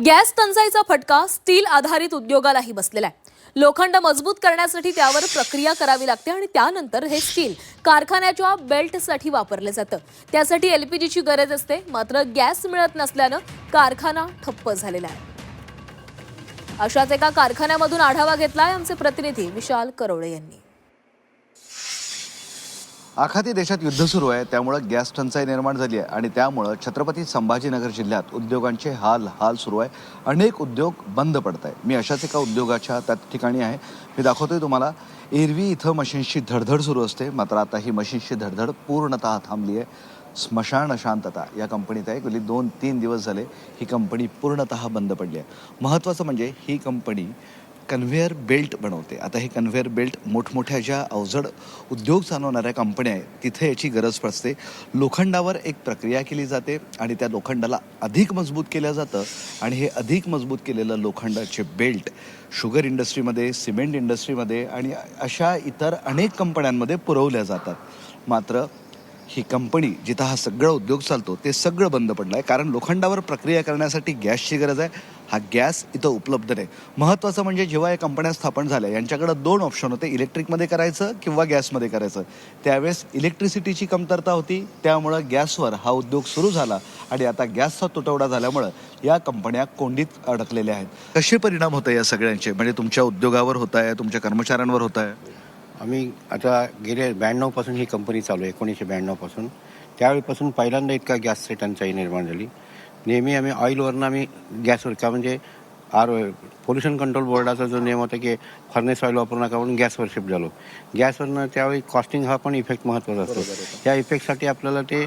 Gas टंचाईचा फटका steel आधारित उद्योगालाही बसलेला आहे। लोखंड मजबूत करण्यासाठी त्यावर प्रक्रिया करावी लागते आणि त्यानंतर हे स्टील कारखान्याच्या बेल्टसाठी वापरले जातं। त्यासाठी एलपीजीची गरज असते, मात्र गॅस मिळत नसल्यानं कारखाना ठप्प झालेला आहे। अशाच एका कारखान्यामधून आढावा घेतलाय आमचे प्रतिनिधी विशाल करोळे यांनी। आखाती देशात युद्ध सुरू आहे, त्यामुळे गॅस टंचाई निर्माण झाली आहे आणि त्यामुळे छत्रपती संभाजीनगर जिल्ह्यात उद्योगांचे हाल सुरू आहे। अनेक उद्योग बंद पडत आहे। मी अशाच एका उद्योगाच्या त्या ठिकाणी आहे। मी दाखवतोय तुम्हाला। एरवी इथं मशीन्सची धडधड सुरू असते, मात्र आता ही मशीन्सची धडधड पूर्णतः थांबली आहे। स्मशान शांतता या कंपनीत आहे। गेली 2-3 दिवस झाले ही कंपनी पूर्णतः बंद पडली आहे। महत्त्वाचं म्हणजे ही कंपनी कन्व्हेअर बेल्ट बनवते। आता हे कन्व्हेअर बेल्ट मोठमोठ्या ज्या अवजड उद्योग चालवणाऱ्या कंपन्या आहेत तिथे याची गरज पडते। लोखंडावर एक प्रक्रिया केली जाते आणि त्या लोखंडाला अधिक मजबूत केलं जातं आणि हे अधिक मजबूत केलेलं लोखंडाचे बेल्ट शुगर इंडस्ट्रीमध्ये, सिमेंट इंडस्ट्रीमध्ये आणि अशा इतर अनेक कंपन्यांमध्ये पुरवल्या जातात। मात्र ही कंपनी जिथं हा सगळा उद्योग चालतो ते सगळं बंद पडलं आहे, कारण लोखंडावर प्रक्रिया करण्यासाठी गॅसची गरज आहे। हा गॅस इथं उपलब्ध नाही। महत्त्वाचं म्हणजे जेव्हा या कंपन्या स्थापन झाल्या यांच्याकडे 2 ऑप्शन होते, इलेक्ट्रिकमध्ये करायचं किंवा गॅसमध्ये करायचं। त्यावेळेस इलेक्ट्रिसिटीची कमतरता होती, त्यामुळं गॅसवर हा उद्योग सुरू झाला आणि आता गॅसचा तुटवडा झाल्यामुळं या कंपन्या कोंडीत अडकलेल्या आहेत। कसे परिणाम होत आहे या सगळ्यांचे? म्हणजे तुमच्या उद्योगावर होत आहे, तुमच्या कर्मचाऱ्यांवर होत आहे? आम्ही आता गेले 92 पासून ही कंपनी चालू आहे, 1992 पासून। त्यावेळीपासून पहिल्यांदा इतका गॅसची टंचाई निर्माण झाली। नेहमी आम्ही ऑइलवरनं आम्ही गॅसवर का म्हणजे पोल्युशन कंट्रोल बोर्डाचा जो नियम होता की फर्नेस ऑइल वापरू नका म्हणून गॅसवर शिफ्ट झालो। गॅसवरनं त्यावेळी कॉस्टिंग हा पण इफेक्ट महत्त्वाचा असतो। त्या इफेक्टसाठी आपल्याला ते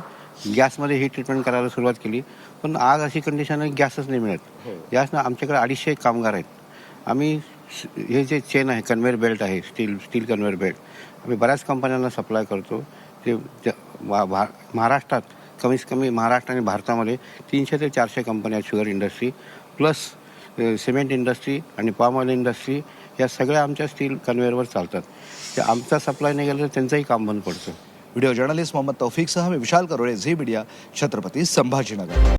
गॅसमध्ये ही ट्रीटमेंट करायला सुरुवात केली, पण आज अशी कंडिशन आहे गॅसच नाही मिळत। गॅसनं आमच्याकडे 250 कामगार आहेत। आम्ही हे जे चेन आहे, कन्व्हेअर बेल्ट आहे, स्टील कन्व्हेअर बेल्ट आम्ही बऱ्याच कंपन्यांना सप्लाय करतो। ते महाराष्ट्रात कमीत कमी महाराष्ट्र आणि भारतामध्ये 300 ते 400 कंपन्या आहेत। Sugar industry plus cement industry आणि पॉम ऑइल इंडस्ट्री या सगळ्या आमच्या स्टील कन्व्हेअरवर चालतात। ते आमचा सप्लाय नाही गेला तर त्यांचंही काम बंद पडतं। व्हिडिओ जर्नलिस्ट मोहम्मद तौफिकसह मी विशाल करोळे, झी मीडिया, छत्रपती संभाजीनगर।